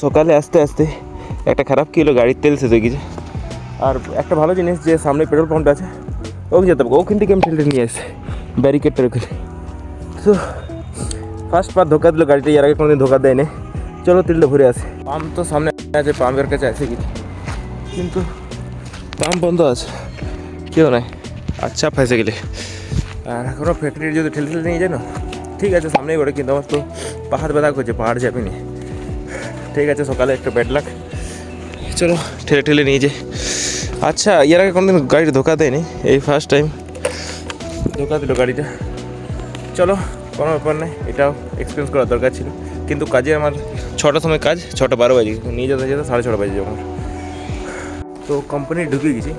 সকালে আসতে আসতে একটা খারাপ কি হলো, গাড়ির তেল শেষ হয়ে গেছে। আর একটা ভালো জিনিস যে সামনে পেট্রোল পাম্পটা আছে, ওকে যেতে হবে, ওখান থেকে আমি তেলটা নিয়ে আসি ব্যারিকেডটার ওখানে। তো ফার্স্ট বার ধোকা দিল গাড়িটা, এর আগে কোনোদিন ধোকা দেয়নি। চলো তেলটা ভরে আসে। পাম্প তো সামনে আছে, পাম্পের কাছে আছে কি, কিন্তু পাম্প বন্ধ আছে, কেউ নাই। আচ্ছা ফেসে গেলে। আর এখনও ফ্যাক্টরির যদি ঠেলে ঠেলে নিয়ে যায় না, ঠিক আছে সামনেই পড়ে, কিন্তু আমার তো পাহাড় ব্যথা করছে, পাহাড় যাবে নি। ঠিক আছে সকালে একটু ব্যাড লাক, চলো ঠেলে ঠেলে নিয়ে যাই। আচ্ছা এর আগে কোনোদিন গাড়িটা ধোকা দেয়নি, এই ফার্স্ট টাইম ধোকা দিল গাড়িটা। চলো কোনো ব্যাপার নেই, এটাও এক্সপিরিয়েন্স করার দরকার ছিল। কিন্তু কাজে আমার 6টার সময় কাজ, 6:12 বাজে, নিয়ে যেতে যেতে 6:30 বাজে যখন। তো কোম্পানি ঢুকে গেছি।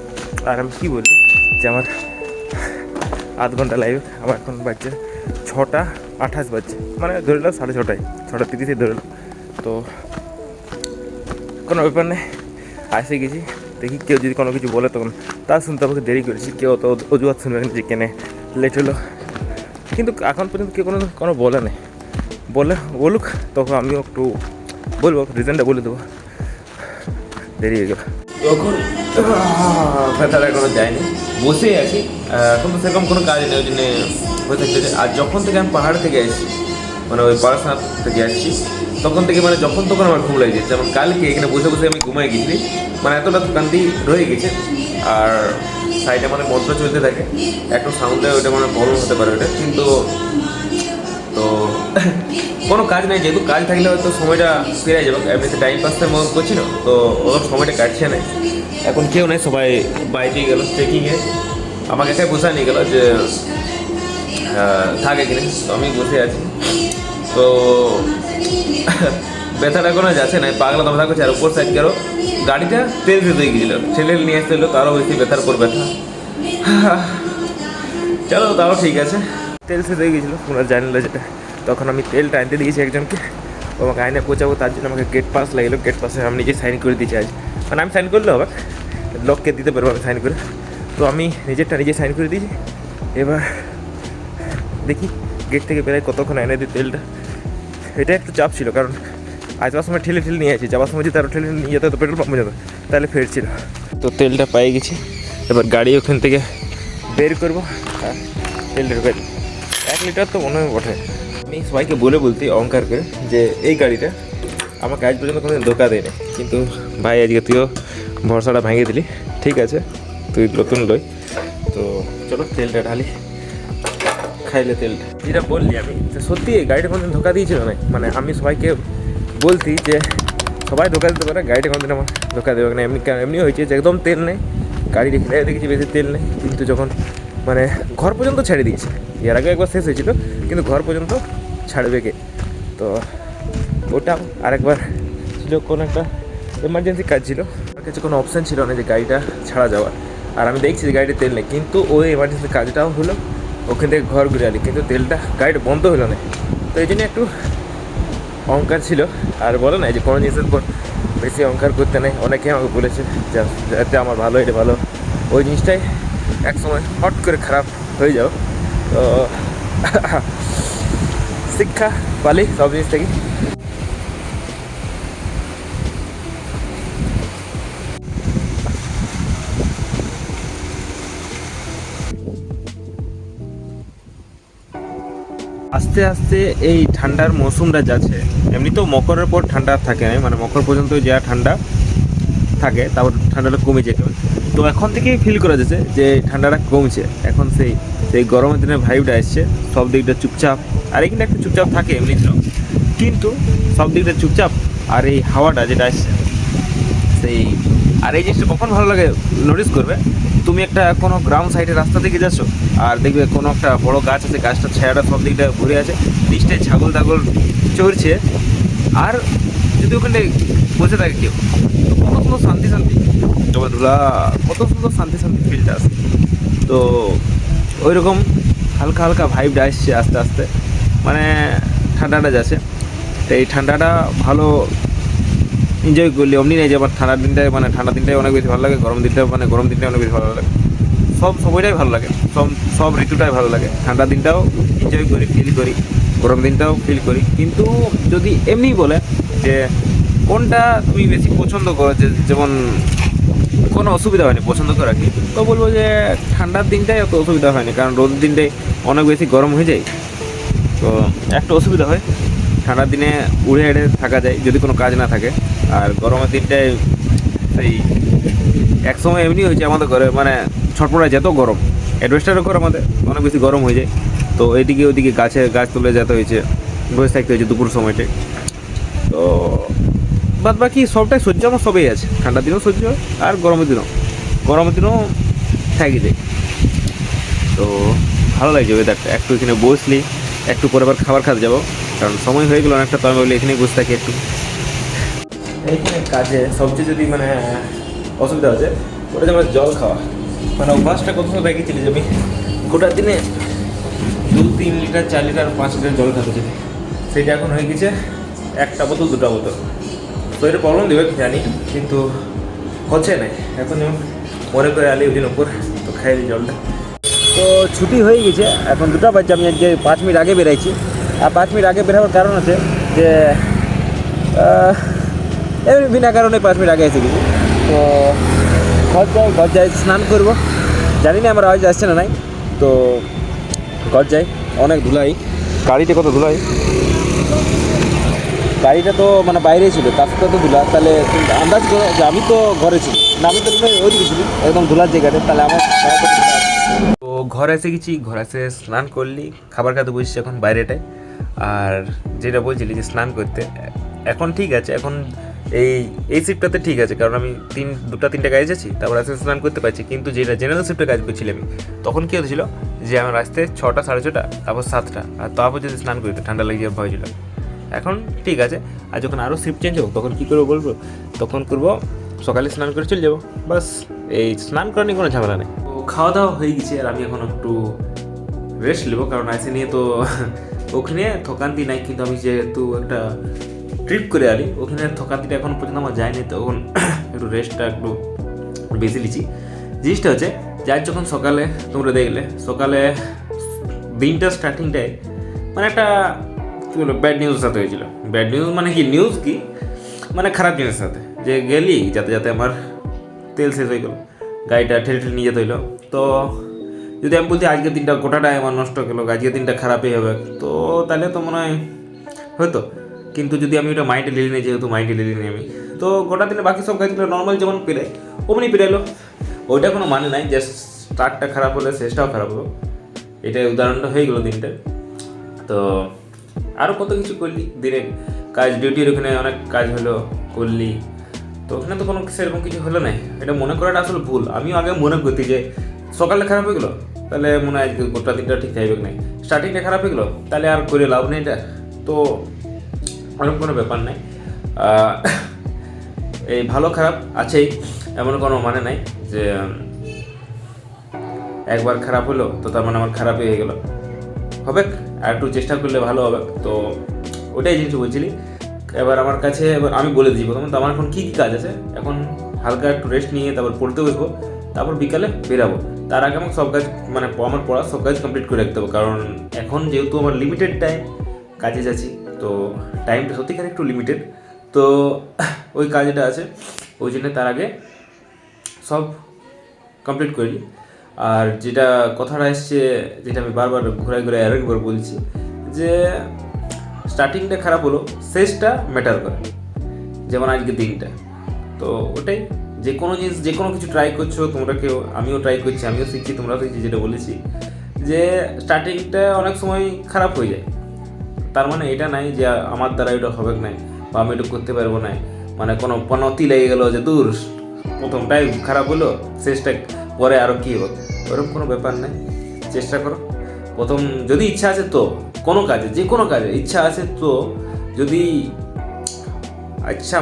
আর আমি কী বলছি যে আমার আধ ঘন্টা লাইভ, আমার এখন বাজছে 6:28 বাজছে, মানে ধরে নাও 6:30, 6:30 ধরে নাও। তো কোনো ব্যাপার নেই, আসে গেছি। দেখি কেউ যদি কোনো কিছু বলে তখন তা শুনতে আমাকে দেরি করেছি, কেউ তো অজুহাত শুনবে যে কেনে লেট হলো। কিন্তু এখন পর্যন্ত কেউ কোনো বলে নেই, বলুক তখন আমিও একটু বলবো, রিজনটা বলে দেবো। দেরি হয়ে গেল তখন, ব্যথাটা এখনো যায়নি, বসেই আছি। এখন তো সেরকম কোনো কাজ নেই, ওই জন্য বসে থাকতে। আর যখন থেকে আমি পাহাড় থেকে আসছি, মানে ওই পড়াশোনা থেকে আসছি, তখন থেকে মানে যখন তখন আমার ঘুম লাগে। যেমন কালকে এখানে বসে বসে আমি ঘুমাই গেছি, মানে এতটা কান্দি রয়ে গেছে। আর সাইডে মানে মন্ত্র চলতে থাকে, একটু সাউন্ডে ওইটা মানে প্রবলেম হতে পারে ওইটা, কিন্তু তো কোনো কাজ নেই। যেহেতু কাজ থাকলে হয়তো সময়টা ফিরে যাবে, এমনিতে টাইম পাসটা মন করছি না, তো ওর সময়টা কাটছে না। এখন কেউ নেই, সবাই বাইরে গেলো ট্রেকিংয়ে। আমাকে একাই বসে নিয়ে গেলো যে থাকে কিনে, তো আমি বসে আছি। তো ব্যথাটা কোনো যাচ্ছে না, পাগলা তো ব্যথা করছে। আর উপর সাইড গেলো গাড়িটা তেল শেষ হয়ে গেছিলো, ঠেলে নিয়ে আসতে হলো, তারও বেশি ব্যথার উপর ব্যথা। চলো তাও ঠিক আছে, তেল শেষ হয়ে গেছিলো তোমরা জানলে যেটা। তখন আমি তেলটা আনতে দিয়েছি একজনকে, ও আমাকে আইনে পৌঁছাবো, তার জন্য আমাকে গেট পাস লাগলো। গেট পাসে আমি নিজে সাইন করে দিয়েছি আজ, মানে আমি সাইন করলে হবে, লোককে দিতে পারবো আমি সাইন করে। তো আমি নিজেরটা নিজে সাইন করে দিয়েছি। এবার দেখি গেট থেকে বেরোয় কতক্ষণ এনে দিই তেলটা। এটা একটু চাপ ছিল, কারণ আসবার সময় ঠেলে নিয়ে আসি, যাওয়ার সময় যদি তারও ঠেলে নিয়ে যেতে হতো পেট্রোল পাম্পে যেত, তাহলে ফেরছিল। তো তেলটা পেয়ে গেছি, এবার গাড়ি ওখান থেকে বের করবো আর তেলটা ঢুকাই দিই। 1 লিটার তো মনে হয় ওঠে। আমি সবাইকে বলতে অহংকার করে যে এই গাড়িটা আমাকে আজ পর্যন্ত কোনো ধোকা দেয়নি, কিন্তু ভাই আজকে তুইও ভরসাটা ভেঙে দিলি। ঠিক আছে তুই নতুন লই, তো চলো তেলটা ঢালি, খাইলে তেলটা। যেটা বললি আমি সত্যি এই গাড়িটা কোনোদিন ধোকা দিয়েছিল না, মানে আমি সবাইকে বলছি যে সবাই ধোকা দিতে পারে, গাড়িটা কোনোদিন আমার ধোকা দেবে না। এমনি হয়েছে যে একদম তেল নেই, গাড়ি রেখে দেখেছি বেশি তেল নেই, কিন্তু যখন মানে ঘর পর্যন্ত ছেড়ে দিয়েছে। এর আগে একবার শেষ হয়েছিল, কিন্তু ঘর পর্যন্ত ছাড়বে কে। তো ওটা আরেকবার ছিল, কোনো একটা এমার্জেন্সি কাজ ছিল, আমার কাছে কোনো অপশান ছিল না যে গাড়িটা ছাড়া যাওয়ার। আর আমি দেখছি যে গাড়িতে তেল নেই, কিন্তু ওই এমার্জেন্সি কাজটাও হলো, ওখান থেকে ঘর ঘুরে আলি, কিন্তু তেলটা গাড়িটা বন্ধ হলো না। তো এই জন্য একটু অহংকার ছিল। আর বলো না যে কোনো জিনিসের পর বেশি অহংকার করতে নেই, অনেকে আমাকে বলেছে যাতে আমার ভালো এটা ভালো, ওই জিনিসটাই একসময় হট করে খারাপ হয়ে যাও। তো শিক্ষা পালি সব জিনিস থেকে। আস্তে আস্তে এই ঠান্ডার মৌসুমটা যাচ্ছে। এমনিতেও মকরের পর ঠান্ডা থাকে না, মানে মকর পর্যন্ত যা ঠান্ডা থাকে, তারপর ঠান্ডাটা কমে যেত। তো এখন থেকেই ফিল করা যাচ্ছে যে ঠান্ডাটা কমছে। এখন সেই গরমের দিনের ভাইবটা আসছে, সব দিকটা চুপচাপ। আর এখানে একটা চুপচাপ থাকে এমনিতেও, কিন্তু সব দিকটা চুপচাপ। আর এই হাওয়াটা যেটা আসছে আর এই জিনিসটা কখন ভালো লাগে নোটিস করবে, তুমি একটা কোনো গ্রাউন্ড সাইডে রাস্তা থেকে যাচ্ছ, আর দেখবে কোনো একটা বড় গাছ আছে, গাছটার ছায়াটা সব দিকটা ঘুরে আছে, নিচটায় ছাগল চড়ছে, আর যদি ওখানে বসে থাকে কেউ, তো কত সুন্দর শান্তি তোমার ধুলা, কত সুন্দর শান্তি ফিলটা আসে। তো ওই রকম হালকা হালকা ভাইবটা আসছে আস্তে আস্তে, মানে ঠান্ডাটা যাচ্ছে। তো এই ঠান্ডাটা ভালো এনজয় করলে অমনি নেই যে আবার ঠান্ডা দিনটাই অনেক বেশি ভালো লাগে, গরম দিনটাই অনেক বেশি ভালো লাগে। সময়টাই ভালো লাগে, সব ঋতুটাই ভালো লাগে। ঠান্ডা দিনটাও এনজয় করি, ফিল করি, গরম দিনটাও ফিল করি। কিন্তু যদি এমনি বলে যে কোনটা তুমি বেশি পছন্দ করো, যেমন কোনো অসুবিধা হয়নি পছন্দ করা কি? তো বলবো যে ঠান্ডার দিনটাই অত অসুবিধা হয়নি, কারণ রোদ দিনটাই অনেক বেশি গরম হয়ে যায়। তো একটা অসুবিধা হয়, ঠান্ডার দিনে উড়ে হেঁড়ে থাকা যায় যদি কোনো কাজ না থাকে। আর গরমের দিনটায় সেই এক সময় এমনি হয়েছে আমাদের ঘরে, মানে ছটপটায় যেত গরম, অ্যাডভেস্টারের ঘর আমাদের, অনেক বেশি গরম হয়ে যায়। তো এদিকে ওদিকে গাছ তুলে যেতে হয়েছে, বসে থাকতে হয়েছে দুপুর সময়টায়। তো বাদ বাকি সবটাই সহ্য, আমার সবই আছে, ঠান্ডার দিনেও সহ্য আর গরমের দিনও থাকি যায়। তো ভালো লাগছে ওয়েদারটা। একটু এখানে বসলি, একটু পরে আবার খাবার খেতে যাবো, কারণ সময় হয়ে গেলো অনেকটা। তো আমি বলি এখানেই বসে থাকি একটু। এইখানে কাজে সবচেয়ে যদি মানে অসুবিধা হচ্ছে ওটা যেমন জল খাওয়া, মানে অভ্যাসটা কত সময় রেখেছিলি যে আমি গোটা দিনে 2-3 লিটার 4 লিটার 5 লিটার জল খেতে চাই, সেটা এখন হয়ে গেছে 1টা বোতল 2টা বোতল। তো এটা প্রবলেম দেবে জানি, কিন্তু হচ্ছে না এখন। যেমন মনে করে আলি ওই দিন ওপর তো খাই দিই জলটা। তো ছুটি হয়ে গেছে, এখন 2টা বাজছে। আমি আজকে 5 মিনিট আগে বেরাইছি। আর 5 মিনিট আগে বেরোবার কারণ আছে যে এমনি বিনা কারণে 5 মিনিট আগে এসে গেছি। তো ঘর যাই স্নান করবো, জানি না আমার আওয়াজ আসছে না নাই। তো ঘর যাই, অনেক ধুলাই, গাড়িতে কত ধুলাই। গাড়িটা তো মানে বাইরেই ছিল, তার সাথে তো ধুলা। তাহলে আন্দাজ করো যে আমি তো ঘরে ছিলি না, আমি তো ওইদিকে ছিলি একদম ধুলার জায়গাতে, তাহলে আমার তো ঘরে এসে গেছি। ঘরে এসে স্নান করলি, খাবার খেতে বসছি এখন বাইরেটায়। আর যেটা বলছিলি যে স্নান করতে, এখন ঠিক আছে, এখন এই শিফটটাতে ঠিক আছে, কারণ আমি 2-3টা কাজ আছি, তারপর আজকে স্নান করতে পারছি। কিন্তু যেটা জেনারেল শিফটে কাজ করছিলাম আমি, তখন কী হচ্ছিলো যে আমার আসতে 6টা 6:30, তারপর 7টা, আর তারপর যদি স্নান করতে ঠান্ডা লেগে যাওয়ার ভয় ছিল। এখন ঠিক আছে। আর যখন আরও শিফট চেঞ্জ হোক তখন কী করবো বলবো, তখন করবো সকালে স্নান করে চলে যাবো, বাস। এই স্নান করা নিয়ে কোনো ঝামেলা নেই। তো খাওয়া দাওয়া হয়ে গেছে, আর আমি এখন একটু রেস্ট নেবো, কারণ আইসি নিয়ে তো ওখানে থকান্তি নাই। কিন্তু আমি যেহেতু একটা ট্রিপ করে আলি, ওখানে থকান্তিটা এখন পর্যন্ত আমার যায়নি, তখন একটু রেস্টটা একটু বেশি লিছি। জিনিসটা হচ্ছে যার যখন সকালে তোমরা দেখলে সকালে দিনটা স্টার্টিংটায় মানে একটা কী বলবো ব্যাড নিউজের সাথে হয়েছিল। ব্যাড নিউজ মানে কি, নিউজ কি মানে খারাপ জিনিসের সাথে, যে গেলি যাতে যাতে আমার তেল শেষ হয়ে গেলো, গাড়িটা ঠেলে ঠেলে নিয়ে যেতে হইলো। তো যদি আমি বলছি আজকের দিনটা গোটাটাই আমার নষ্ট গেলো, আজকের দিনটা খারাপই হবে, তো তাহলে তো মনে হয় হয়তো। কিন্তু যদি আমি ওটা মাইন্ডে লিলি নিই, যেহেতু মাইন্ডে লিলি নিই আমি, তো গোটা দিনে বাকি সব কাজগুলো নর্মাল যেমন পেরে অমনি পেরাইলো। ওইটা কোনো মানে নাই যে স্টার্টটা খারাপ হলে শেষটাও খারাপ হলো, এটাই উদাহরণটা হয়ে গেলো দিনটা। তো আরও কত কিছু করলি দিনে কাজ, ডিউটির ওখানে অনেক কাজ হলো করলি, তো ওখানে তো কোনো সেরকম কিছু হলো না। এটা মনে করাটা আসলে ভুল। আমিও আগে মনে করতি যে সকালে খারাপ হয়ে গেলো, তাহলে মনে হয় আজকে গোটা দিনটা ঠিক থাকবে না, স্টার্টিংটা খারাপ হয়ে গেলো, তাহলে আর করে লাভ নেই এটা। তো এরকম কোনো ব্যাপার নাই। এই ভালো খারাপ আছেই, এমন কোনো মানে নাই যে একবার খারাপ হলো তো তার মানে আমার খারাপই হয়ে গেলো। হবে আর একটু চেষ্টা করলে ভালো হবে। তো ওটাই জিনিস বলছিলি। এবার আমার কাছে এবার আমি বলে দিই প্রথমে, তো আমার এখন কী কী কাজ আছে। এখন হালকা একটু রেস্ট নিয়ে তারপর পড়তে বসবো, তারপর বিকালে বেরাবো। তার আগে আমাকে সব কাজ মানে আমার পড়া সব কাজ কমপ্লিট করে রাখতে হবে, কারণ এখন যেহেতু আমার লিমিটেড টাইম কাজে যাচ্ছি, তো টাইমটা সত্যিকার একটু লিমিটেড। তো ওই কাজটা আছে, ওই জন্য তার আগে সব কমপ্লিট করি। আর যেটা কথাটা এসছে, যেটা আমি বারবার ঘুরে আরেকবার বলছি, যে স্টার্টিংটা খারাপ হলো, শেষটা ম্যাটার করে, যেমন আজকে দিনটা। তো ওটাই, যে কোনো জিনিস যে কোনো কিছু ট্রাই করছো তোমরা কেউ, আমিও ট্রাই করছি, আমিও শিখছি, তোমরাও শিখছি। যেটা বলেছি যে স্টার্টিংটা অনেক সময় খারাপ হয়ে যায়, তার মানে এটা নাই যে আমার দ্বারা এটা হবে না বা আমি এটা করতে পারবো না, মানে কোনো পনতি লেগে গেলো যে দূর প্রথমটাই খারাপ হলো শেষটা পরে আরও কী হবে, ওরকম কোনো ব্যাপার নেই। চেষ্টা করো প্রথম, যদি ইচ্ছা আছে তো কোনো কাজে, যে কোনো কাজে ইচ্ছা আছে তো, যদি ইচ্ছা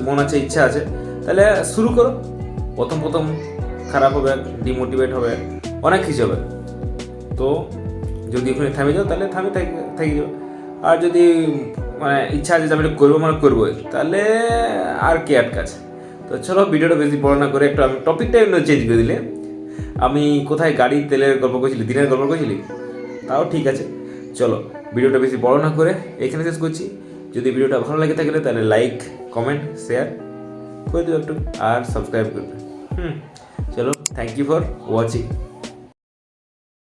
মন আছে ইচ্ছা আছে, তাহলে শুরু করো। প্রথম খারাপ হবে, ডিমোটিভেট হবে, অনেক কিছু হবে। তো যদি ওখানে থামে যাও তাহলে থাকি যাও। আর যদি মানে ইচ্ছা আছে যে আমি এটা করবো মানে করবোই, তাহলে আর কি আটকাছে। তো চলো ভিডিওটা বেশি বড় না করে একটু আমি টপিকটা একটু চেঞ্জ করে দিলে, আমি কোথায় গাড়ির তেলের গল্প করছিলি, দিনের গল্প করছিলি, তাও ঠিক আছে। চলো ভিডিওটা বেশি বড় না করে এখানে শেষ করছি। যদি ভিডিওটা ভালো লাগে থাকলে তাহলে লাইক কমেন্ট শেয়ার করে দেবো একটু আর সাবস্ক্রাইব করবে চলো থ্যাংক ইউ ফর ওয়াচিং